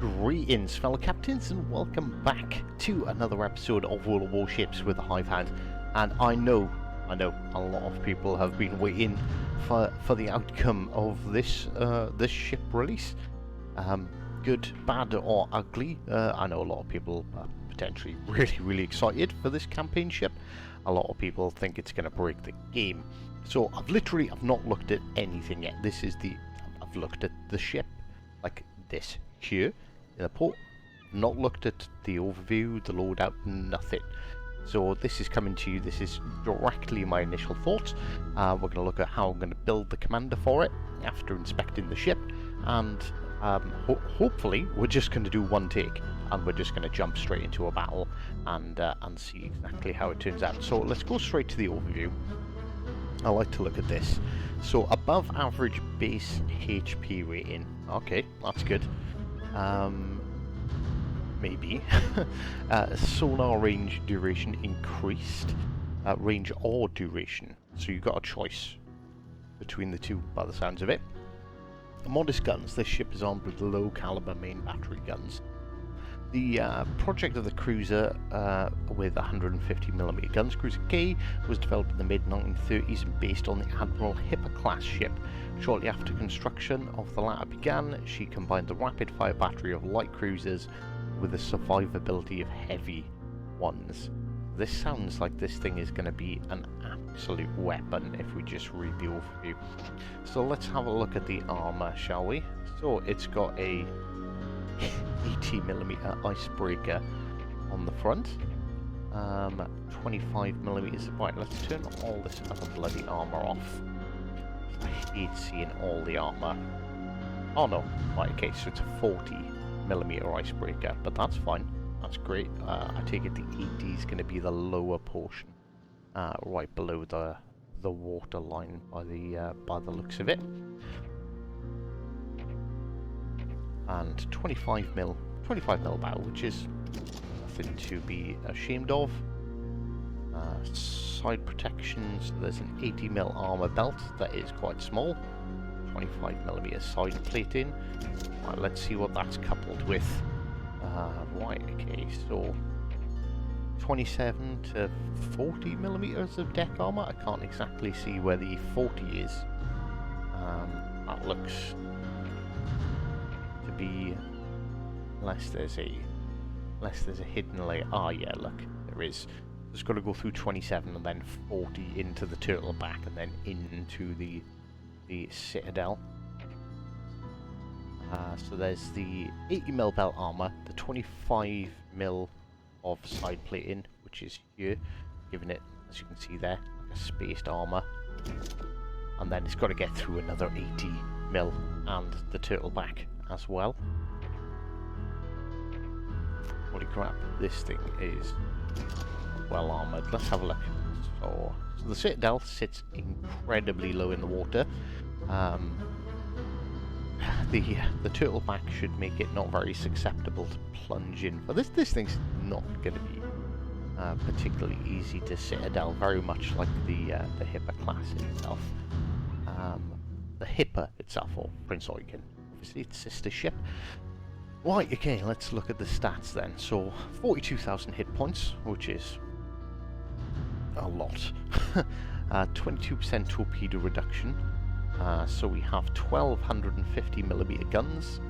Greetings fellow captains and welcome back to another episode of World of Warships with the Hive Hand. And I know a lot of people have been waiting for the outcome of this ship release. Good, bad or ugly. I know a lot of people are potentially really excited for this campaign ship. A lot of people think it's going to break the game. So I've not looked at anything yet. I've looked at the ship like this here in the port, not looked at the overview, the loadout, nothing. So this is coming to you, this is directly my initial thoughts. We're going to look at how I'm going to build the commander for it after inspecting the ship, and hopefully we're just going to do one take and we're just going to jump straight into a battle and see exactly how it turns out. So let's go straight to the overview. I like to look at this. So above average base HP rating. Okay, that's good. Maybe. Sonar range duration increased. Range or duration. So you've got a choice between the two by the sounds of it. Modest guns. This ship is armed with low caliber main battery guns. The project of the cruiser with 150mm guns, Cruiser K, was developed in the mid-1930s and based on the Admiral Hipper class ship. Shortly after construction of the latter began, she combined the rapid-fire battery of light cruisers with the survivability of heavy ones. This sounds like this thing is going to be an absolute weapon if we just read the overview. So let's have a look at the armour, shall we? So it's got a 80mm icebreaker on the front, 25mm. Right, let's turn all this other bloody armour off. I hate seeing all the armour. Oh no, right, okay, so it's a 40mm icebreaker, but that's fine, that's great. I take it the 80 is going to be the lower portion, right below the water line by the looks of it. And 25mm bow, which is nothing to be ashamed of. Side protections, there's an 80mm armour belt that is quite small. 25mm side plating. Right, let's see what that's coupled with. Right, okay, so 27 to 40mm of deck armour. I can't exactly see where the 40 is. That looks to be, unless there's a hidden layer. Ah, yeah, look, there is. Just got to go through 27 and then 40 into the turtle back and then into the citadel. So there's the 80mm belt armor, the 25mm of side plating, which is here, giving it, as you can see there, like a spaced armor. And then it's got to get through another 80mm and the turtle back as well. Holy crap, this thing is well armoured. Let's have a look. So the citadel sits incredibly low in the water. The turtle back should make it not very susceptible to plunge in. But this thing's not going to be particularly easy to citadel, very much like the Hipper class itself. The Hipper itself, or Prince Eugen, obviously its sister ship. Right, okay, let's look at the stats then. So 42,000 hit points, which is a lot. 22% torpedo reduction. So we have 1250mm guns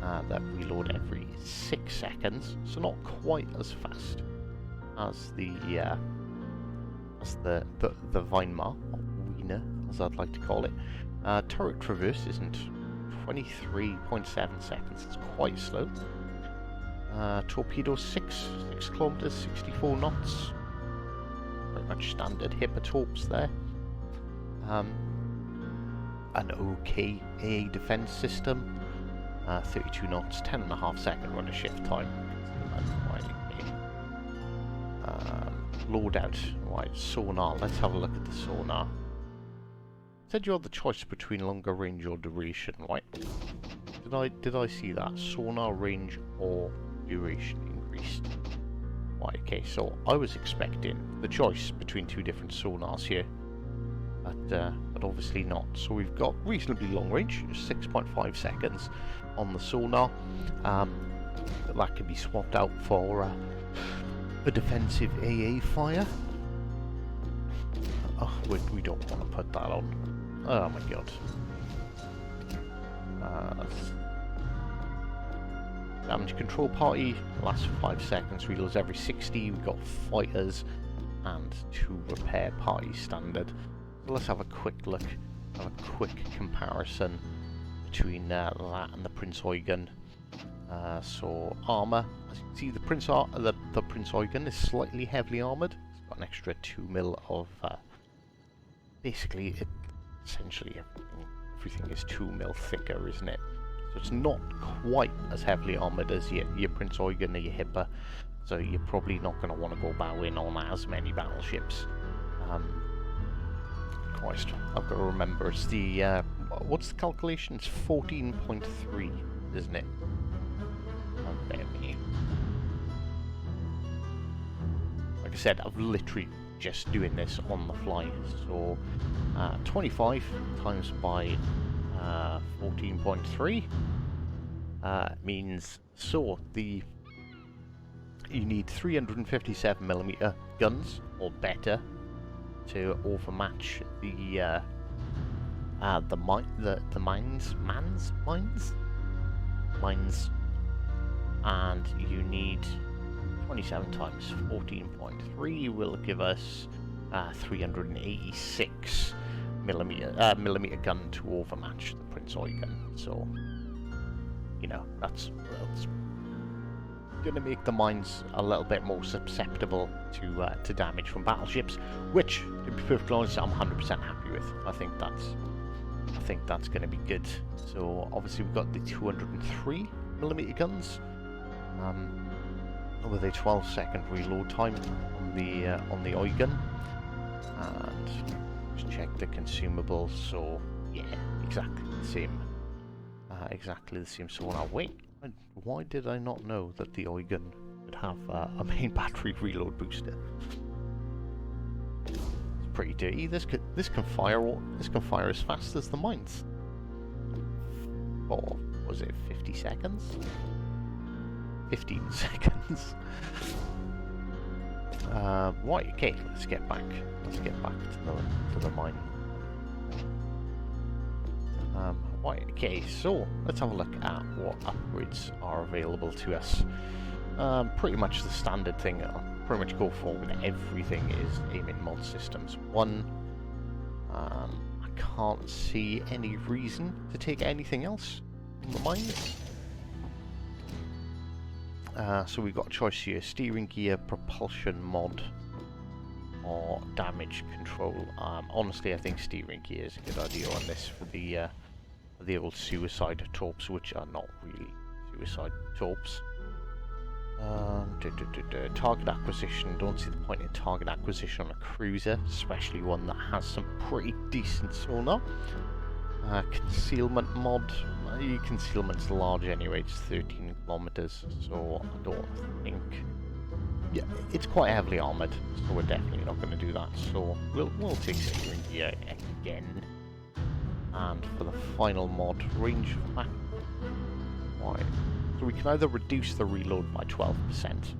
that reload every 6 seconds. So not quite as fast as the Weimar, or Wiener, as I'd like to call it. Turret traverse isn't 23.7 seconds. It's quite slow. Torpedo 6 kilometers, 64 knots. Pretty much standard Hipper torps there. An OKA defense system. 32 knots, 10.5 second rudder shift time. Loadout. Right, sonar. Let's have a look at the sonar. Said you had the choice between longer range or duration, right? Did I see that? Sonar range or duration increased. Right, okay, so I was expecting the choice between two different sonars here. But obviously not. So we've got reasonably long range, 6.5 seconds on the sonar. that can be swapped out for defensive AA fire. Oh, we don't want to put that on. Oh my god. Damage control party lasts for 5 seconds, reloads every 60. We've got fighters and 2 repair parties standard. So let's have a quick look, have a quick comparison between that and the Prince Eugen. So armor, as you can see, the Prince Eugen is slightly heavily armored. It's got an extra 2 mil of basically essentially everything is 2 mil thicker, isn't it? So it's not quite as heavily armoured as your Prince Eugen or your Hipper, so you're probably not going to want to go bowing on as many battleships. Christ, I've got to remember, it's the, what's the calculation? It's 14.3, isn't it? Like I said, I've literally just doing this on the fly, so 25 times by 14.3 means, so you need 357mm guns or better to overmatch the mines, and you need 27 times 14.3 will give us 386 millimeter gun to overmatch the Prince Eugen. So, you know, that's going to make the mines a little bit more susceptible to damage from battleships, which, to be perfectly honest, I'm 100% happy with. I think that's going to be good. So obviously we've got the 203mm guns with a 12-second reload time on the Eugen, and just check the consumables. So yeah, exactly the same. So now wait, why did I not know that the Eugen would have a main battery reload booster? It's pretty dirty. This can fire as fast as the mines. Or was it 50 seconds? 15 seconds. Right, okay, let's get back to the mine. Right, okay, so let's have a look at what upgrades are available to us. Pretty much the standard thing I'll pretty much go for with everything is aiming mod systems. One, I can't see any reason to take anything else from the mines. So we've got a choice here: steering gear, propulsion mod, or damage control. Honestly, I think steering gear is a good idea on this for the old suicide torps, which are not really suicide torps. Target acquisition. Don't see the point in target acquisition on a cruiser, especially one that has some pretty decent sonar. Concealment mod. Your concealment's large anyway, it's 13 kilometers, so I don't think... Yeah, it's quite heavily armoured, so we're definitely not going to do that, so we'll take steering gear again. And for the final mod, range of... Right. So we can either reduce the reload by 12%,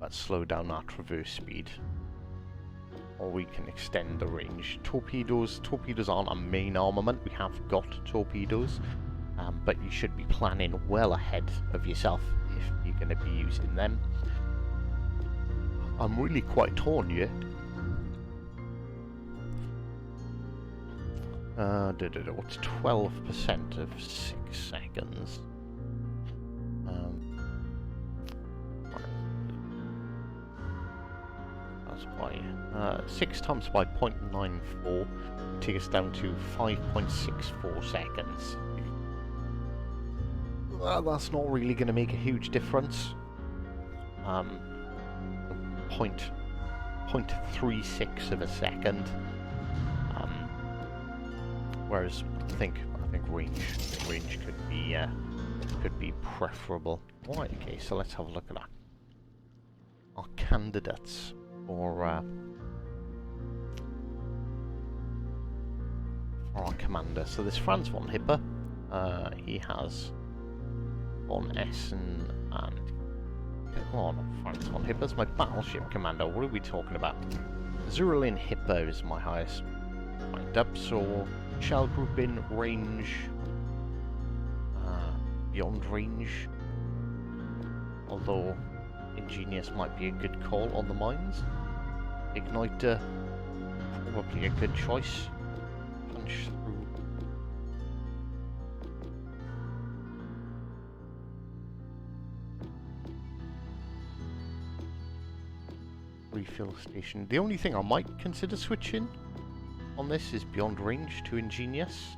but slow down our traverse speed, or we can extend the range. Torpedoes aren't a main armament. We have got torpedoes, but you should be planning well ahead of yourself if you're going to be using them. I'm really quite torn here. What's 12% of 6 seconds? That's by 6 times by 0.94, take us down to 5.64 seconds. That's not really going to make a huge difference. 0.36 of a second. Whereas I think range could be preferable. Right, okay, so let's have a look at that. Our candidates for our commander. So this Franz von Hipper, he has von Essen and... Oh, not Franz von Hipper's my battleship commander. What are we talking about? Zurlin Hipper is my highest ranked up, so shell group in range, beyond range, although ingenious might be a good call on the mines. Igniter, probably a good choice. Punch through. Refill station. The only thing I might consider switching on this is beyond range to ingenious.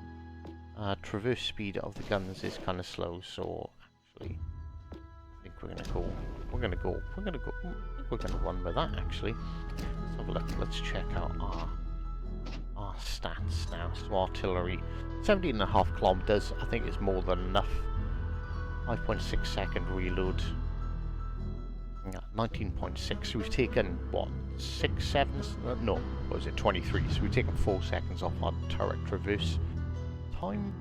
Traverse speed of the guns is kind of slow, so actually I think we're gonna run with that actually. Let's have a look. Let's check out our stats now. So artillery, 17.5 kilometers. I think is more than enough. 5.6 second reload. 19.6. So we've taken what, 6 seconds? No, what was it? 23. So we've taken 4 seconds off our turret traverse time.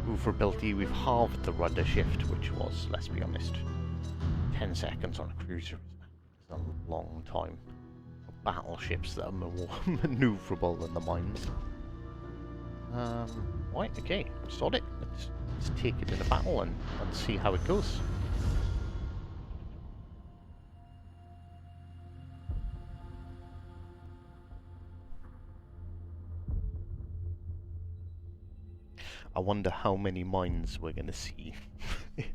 Maneuverability, we've halved the rudder shift, which was, let's be honest, 10 seconds on a cruiser is a long time. Battleships that are more maneuverable than the mines. Right, okay, sod it. Let's take it into battle and see how it goes. I wonder how many mines we're going to see.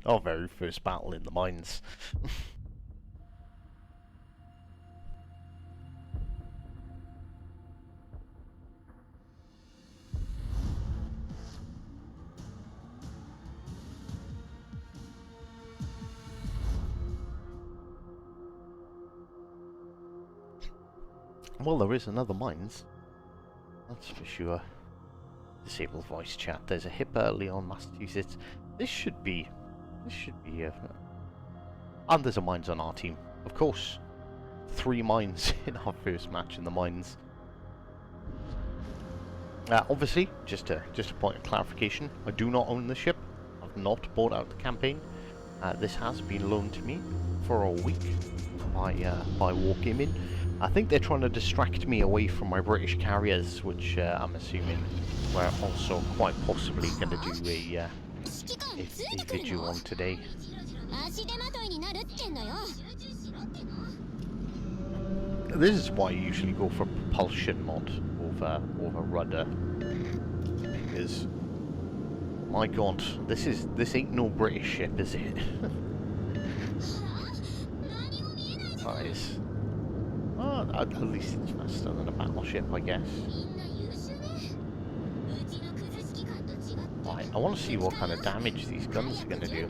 Our very first battle in the mines. Well, there is another mines. That's for sure. Disable voice chat. There's a Hipper, Leon, Massachusetts. This should be and there's a mines on our team. Of course. 3 mines in our first match in the mines. Obviously, just a point of clarification, I do not own the ship. I've not bought out the campaign. This has been loaned to me for a week by Wargaming. I think they're trying to distract me away from my British carriers, which I'm assuming we're also quite possibly going to do a video on today. This is why I usually go for propulsion mod over rudder, because my god, this ain't no British ship, is it? Nice. Oh, at least it's faster than a battleship, I guess. Right, I want to see what kind of damage these guns are going to do.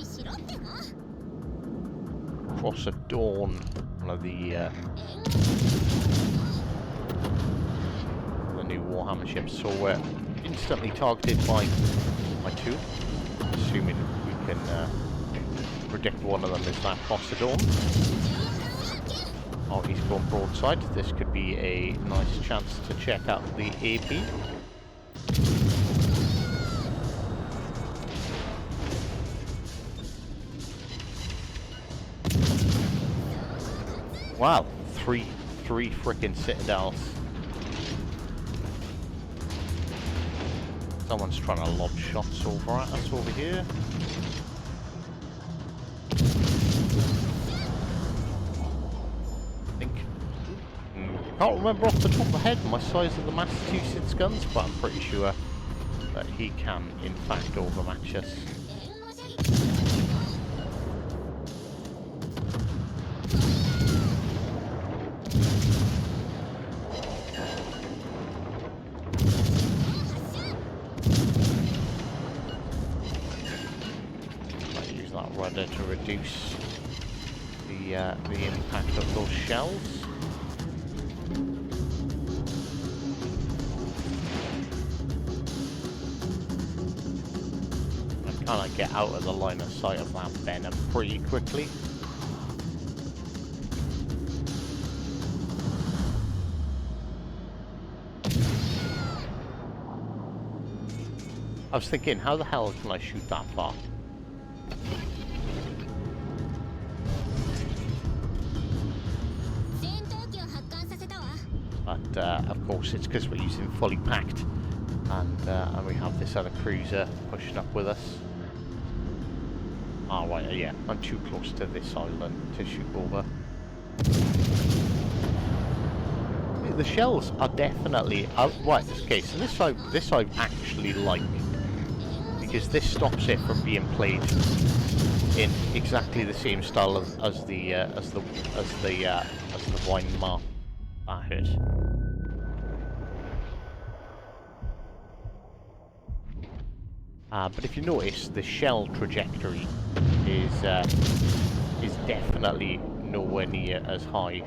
Cross at Dawn, one of the new Warhammer ships, so we're instantly targeted by 2, assuming we can predict one of them is that Cross at Dawn. Oh, he's gone broadside. This could be a nice chance to check out the AP. Wow, three frickin' citadels. Someone's trying to lob shots over at us over here. Can't remember off the top of my head my size of the Massachusetts guns, but I'm pretty sure that he can, in fact, overmatch us. Might use that rudder to reduce the impact of those shells. Kind of get out of the line of sight of that venom pretty quickly. I was thinking, how the hell can I shoot that far? But of course it's because we're using fully packed, and we have this other cruiser pushing up with us. Oh right, yeah, I'm too close to this island to shoot over. The shells are definitely right. Okay, so this I actually like, because this stops it from being played in exactly the same style as the Weimar. That hurt. But if you notice, the shell trajectory is definitely nowhere near as high.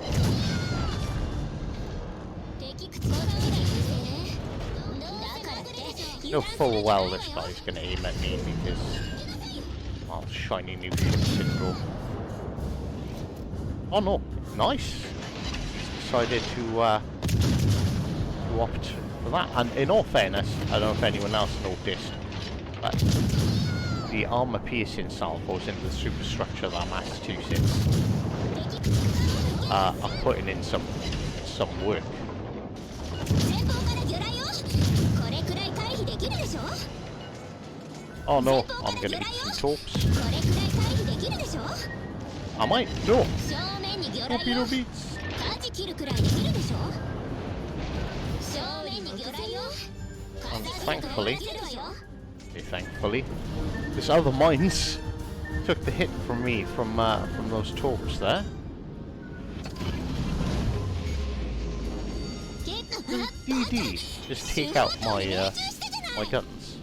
No full well this guy's gonna aim at me because, well, shiny new ship syndrome. Oh no, nice! He's decided to opt for that. And in all fairness, I don't know if anyone else noticed, but the armor-piercing salvos into the superstructure that Massachusetts are putting in some work. Oh no, I'm gonna eat some torps. I might. No! Torpedo beats! And thankfully, this other mines took the hit from me from those torps there. DD, just take out my my guns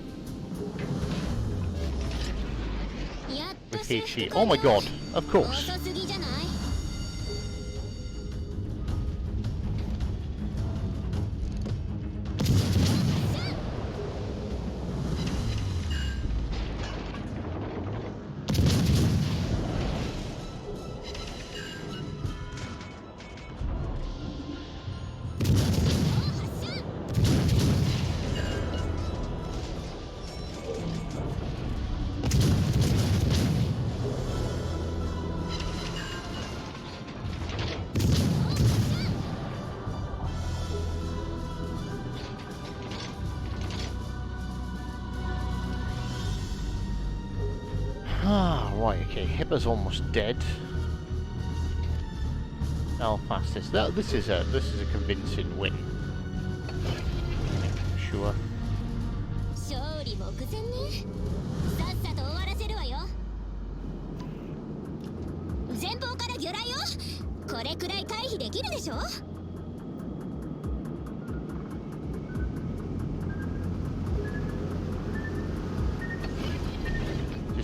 with HE. Oh my god, of course. Ah, right, okay, Hibber's almost dead. Belfast is... This is a convincing win. Sure.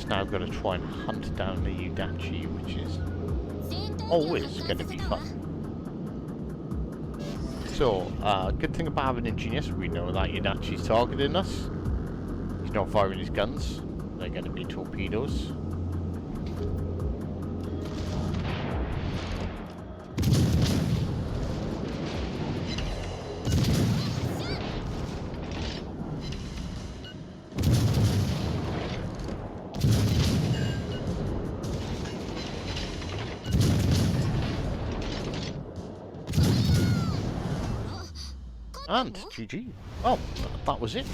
Now got to try and hunt down the Udachi, which is always going to be fun. So, good thing about having engineers, we know that Udachi's targeting us. He's not firing his guns. They're going to be torpedoes. And GG. Well, that was it.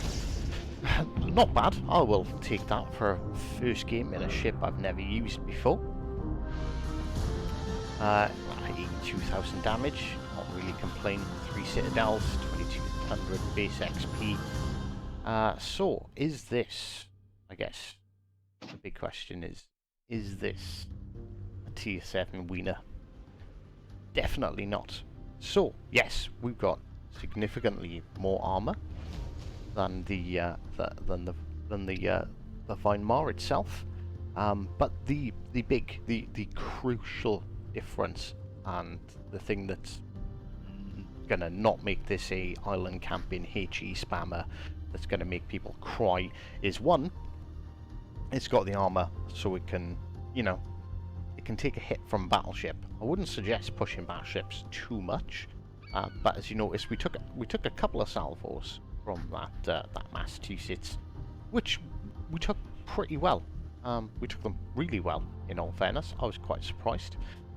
Not bad. I will take that for a first game in a ship I've never used before. 82,000 damage. Not really complain. 3 citadels, 2200 base XP. So, is this, I guess, the big question is this a tier 7 wiener? Definitely not. So, yes, we've got significantly more armor than the Weimar itself, but the crucial difference, and the thing that's gonna not make this a island camping HE spammer, that's gonna make people cry, is one, it's got the armor, so it can, you know, it can take a hit from battleship. I wouldn't suggest pushing battleships too much. But as you notice, we took a couple of salvos from that Massachusetts, which we took pretty well. We took them really well, in all fairness. I was quite surprised.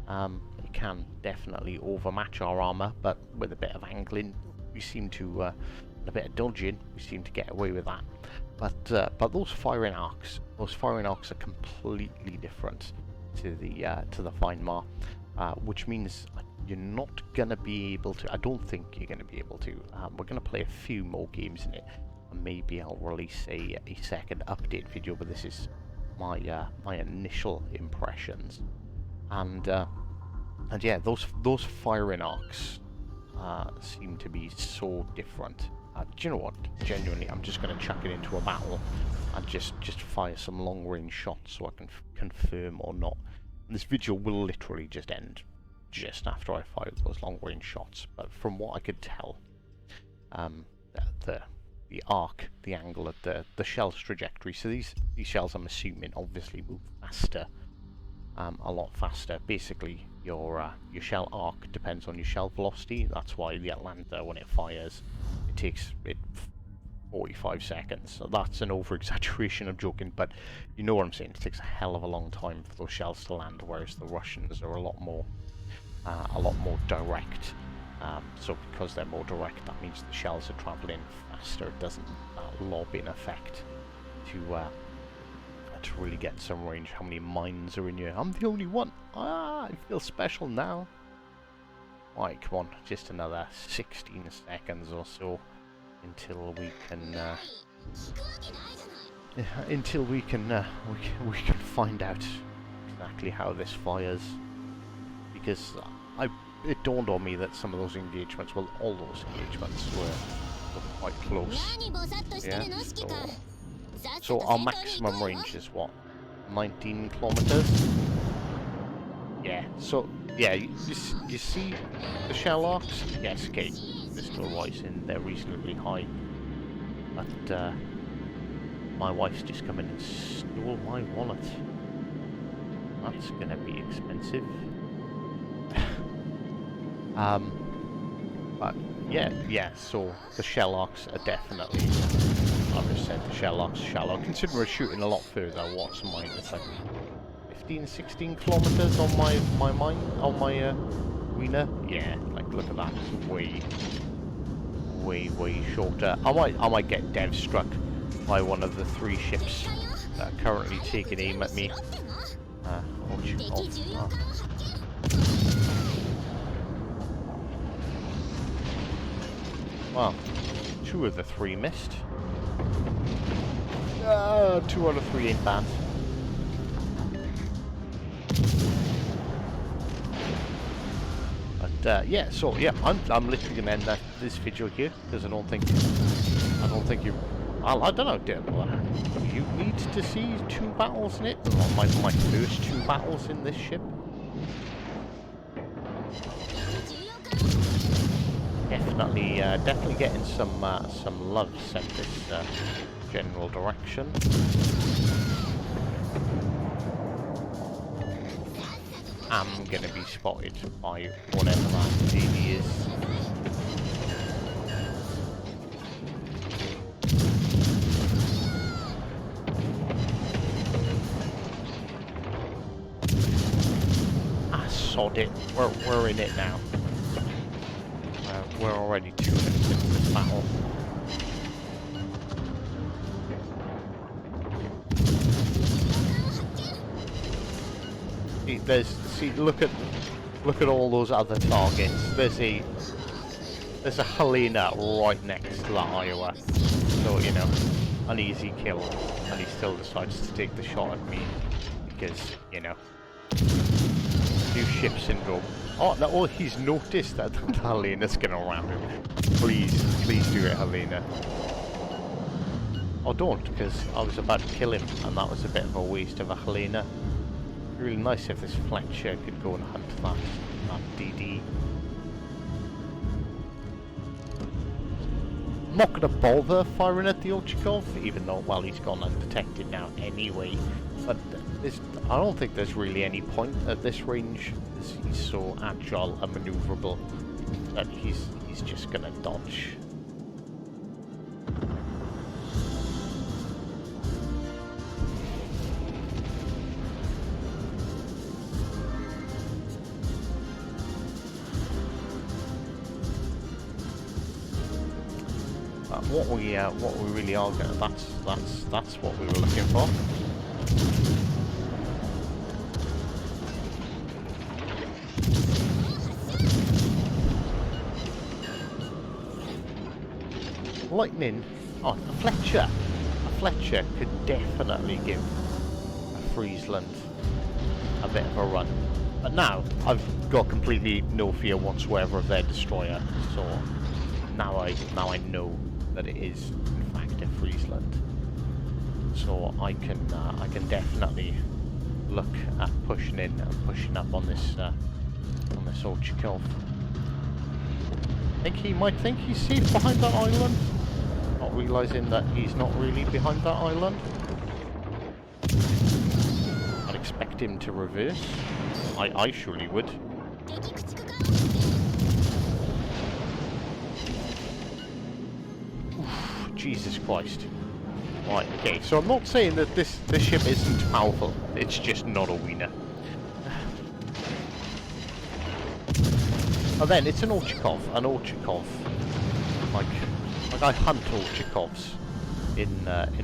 It can definitely overmatch our armour, but with a bit of angling, we seem to, and a bit of dodging, we seem to get away with that. But those firing arcs are completely different to the Fine-Mar, which means you're not gonna be able to. I don't think you're gonna be able to. We're gonna play a few more games in it, and maybe I'll release a second update video. But this is my initial impressions, and yeah, those firing arcs seem to be so different. Do you know what? Genuinely, I'm just going to chuck it into a battle and just fire some long-range shots so I can confirm or not. And this video will literally just end just after I fire those long-range shots. But from what I could tell, the arc, the angle of the shell's trajectory. So these shells, I'm assuming, obviously move faster, a lot faster. Basically, your shell arc depends on your shell velocity. That's why the Atlanta, when it fires, it takes 45 seconds. So that's an over-exaggeration of joking, but you know what I'm saying. It takes a hell of a long time for those shells to land, whereas the Russians are a lot more direct. So because they're more direct, that means the shells are travelling faster. It doesn't lob in effect to really get some range. How many mines are in here? I'm the only one. I feel special now. Right, come on, just another 16 seconds or so until we can find out exactly how this fires, because it dawned on me that some of those engagements, well, all those engagements were quite close. Yeah, so our maximum range is what? 19 kilometers? Yeah, so, yeah, you see the shell arcs? Yes, okay, they're still rising, they're reasonably high. But, my wife's just come in and stole my wallet. That's gonna be expensive. But yeah, so the shell arcs are definitely, like I said, the shell arcs shallow. Considering we're shooting a lot further, what's mine? It's like 15, 16 kilometers on my mine, on my wiener. Yeah, like look at that, it's way shorter. I might get dev struck by one of the 3 ships that are currently taking aim at me. Well, 2 of the 3 missed. 2 out of 3 ain't bad. But yeah, so yeah, I'm literally gonna end this video here because I don't think you. I don't know. Do you need to see 2 battles in it? Or my first 2 battles in this ship. Definitely getting some love sent this general direction. I'm gonna be spotted by whatever that lady is. I sod it. We're in it now. We're already 2 minutes into this battle. Look at all those other targets. There's a Helena right next to that Iowa. So, you know, an easy kill. And he still decides to take the shot at me because, you know, new ship syndrome. Oh no! Oh, he's noticed that Helena's gonna ram him. Please do it, Helena. Oh, don't, because I was about to kill him, and that was a bit of a waste of a Helena. It'd be really nice if this Fletcher could go and hunt that DD. I'm not gonna bother firing at the Ochikov, even though, well, he's gone undetected now anyway. But I don't think there's really any point at this range. He's so agile and maneuverable that he's just gonna dodge. what we really are going. That's what we were looking for. Lightning. Oh, a Fletcher. A Fletcher could definitely give a Friesland a bit of a run. But now I've got completely no fear whatsoever of their destroyer. So now I know that it is in fact a Friesland. So I can definitely look at pushing in and pushing up on this Ochikov. I think he might think he's safe behind that island, not realising that he's not really behind that island. I'd expect him to reverse. I surely would. Oof, Jesus Christ. Right, okay, so I'm not saying that this ship isn't powerful, it's just not a wiener. And then it's an Ochikov, like I hunt Ochikovs in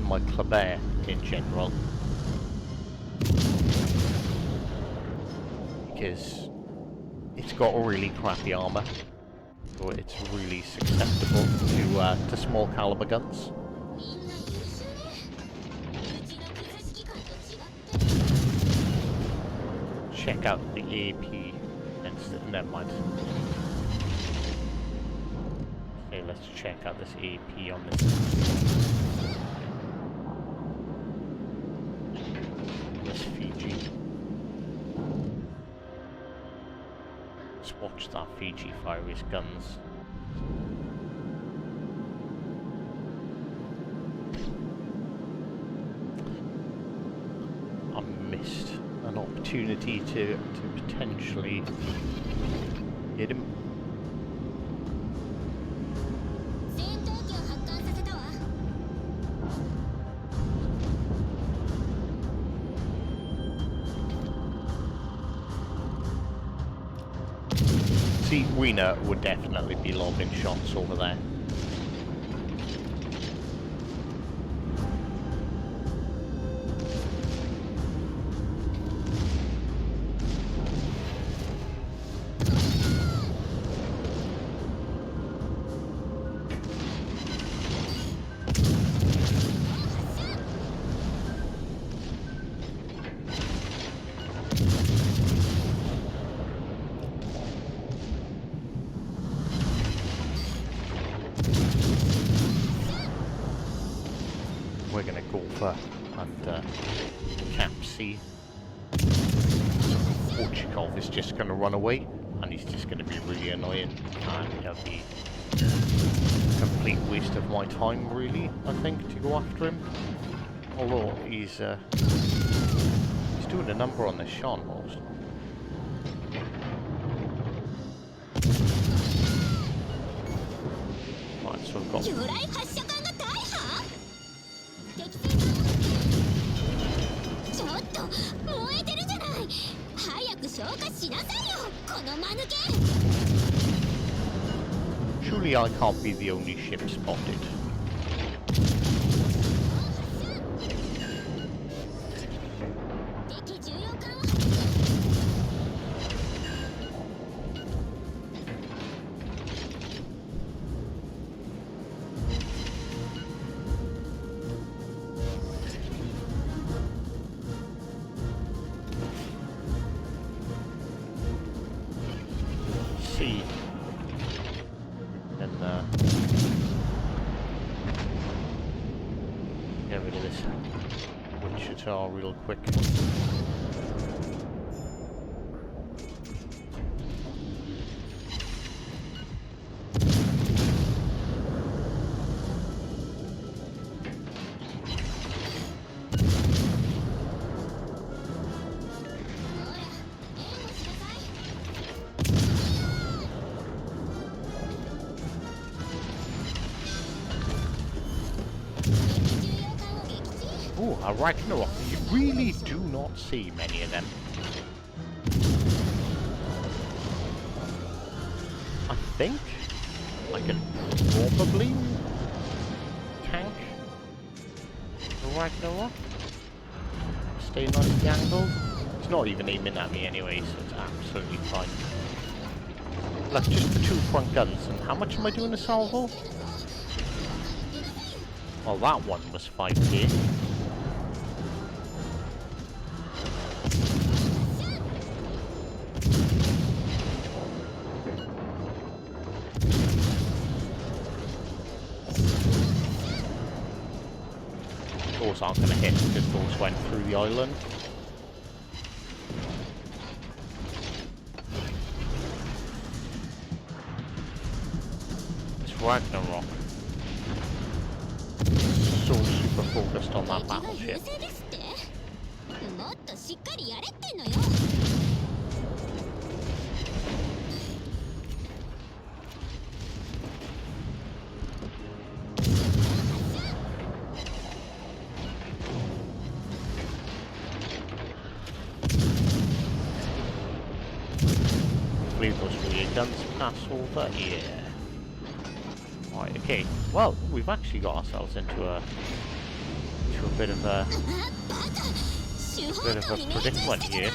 my club air in general, because it's got really crappy armor, so it's really susceptible to small caliber guns. Check out the AP. Never mind. Okay, let's check out this AP on this Fiji. Let's watch that Fiji fire his guns. I missed an opportunity to potentially hit him. See, Wiener would definitely be lobbing shots over there. We're gonna go for and cap C. Ochikov is just gonna run away, and he's just gonna be really annoying, and it'll be a complete waste of my time, really. I think, to go after him. Although he's doing a number on this Sean most. Right, so I've got. Surely I can't be the only ship spotted. See. And get rid of this Wichita real quick. Ooh, a Ragnarok. You really do not see many of them. I think I can probably Ragnarok. Stay nice angled. It's not even aiming at me anyway, so it's absolutely fine. Look, just the 2 front guns, and how much am I doing a salvo? Well, that one was 5k. Those aren't going to hit because those went through the island. It's Ragnarok. So super focused on that battleship. Leave those rear guns pass over. Yeah. Right, okay. Well, we've actually got ourselves into a bit of a predicament here.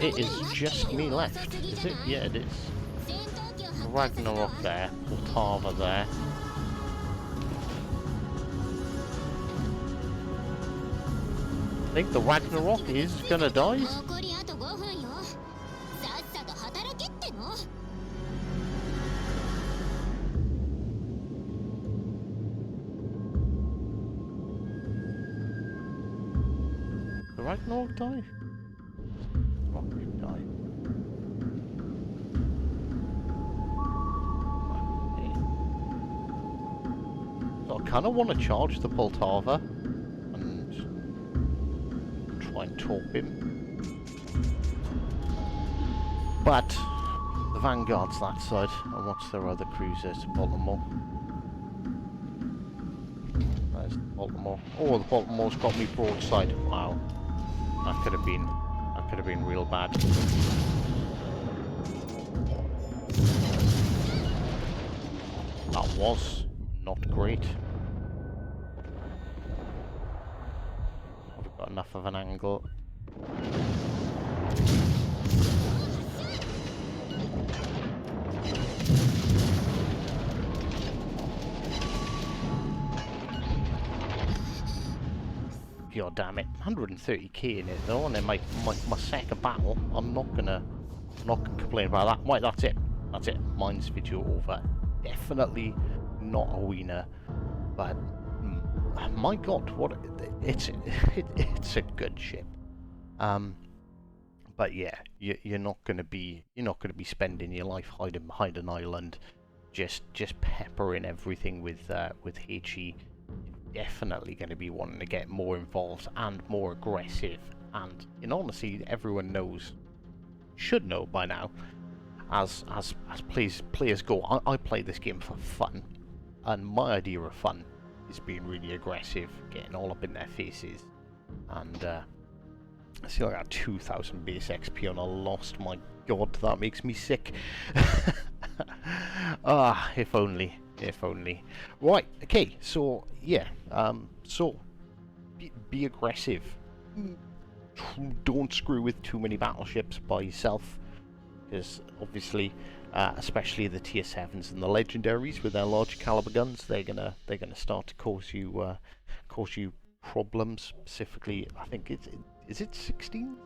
It is just me left, is it? Yeah, it is. Ragnarok there, Poltava there. I think the Ragnarok is gonna die. The Ragnarok die? Ragnarok die. So I kind of want to charge the Poltava and try and torp him, but the Vanguard's that side, and what's their other cruisers? Baltimore. There's Baltimore. Oh, the Baltimore's got me broadside. Wow, that could have been real bad. That was not great. We've got enough of an angle. God damn it, 130k in it though, and then my second battle. I'm not gonna complain about that. Right, that's it. Mine's video over. Definitely not a winner, but my God, what it's a good ship. But yeah, you're not gonna be spending your life hiding behind an island, just peppering everything with HE. Definitely going to be wanting to get more involved and more aggressive, and in honesty, everyone should know by now, as players go. I play this game for fun, and my idea of fun is being really aggressive, getting all up in their faces, and I see I got 2,000 base XP on a lost. My God, that makes me sick. Ah, if only. Right, okay, so yeah, be aggressive. Don't screw with too many battleships by yourself, because obviously, especially the tier 7s and the legendaries with their large caliber guns, they're gonna start to cause you problems. Specifically, I think is it 16?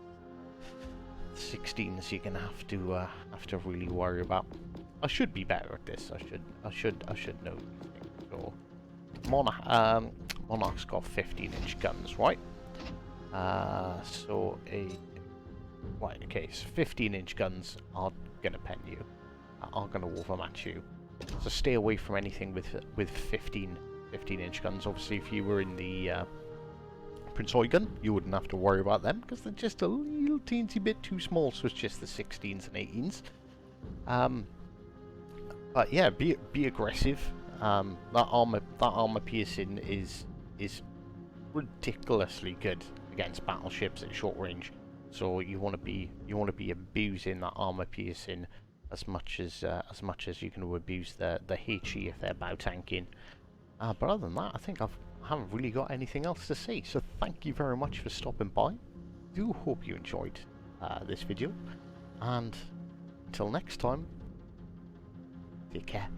16s you're gonna have to really worry about. I should be better at this. I should know these things. So Monarch's got 15-inch guns, right? So 15-inch guns are gonna pen you, are gonna overmatch you. So stay away from anything with 15-inch guns. Obviously, if you were in the Prince Eugen, you wouldn't have to worry about them because they're just a little teensy bit too small. So it's just the 16s and 18s. But yeah, be aggressive. That armor piercing is ridiculously good against battleships at short range. So you want to be abusing that armor piercing as much as you can abuse the HE if they're bow tanking. But other than that, I think I haven't really got anything else to say. So thank you very much for stopping by. Do hope you enjoyed this video, and until next time, take care.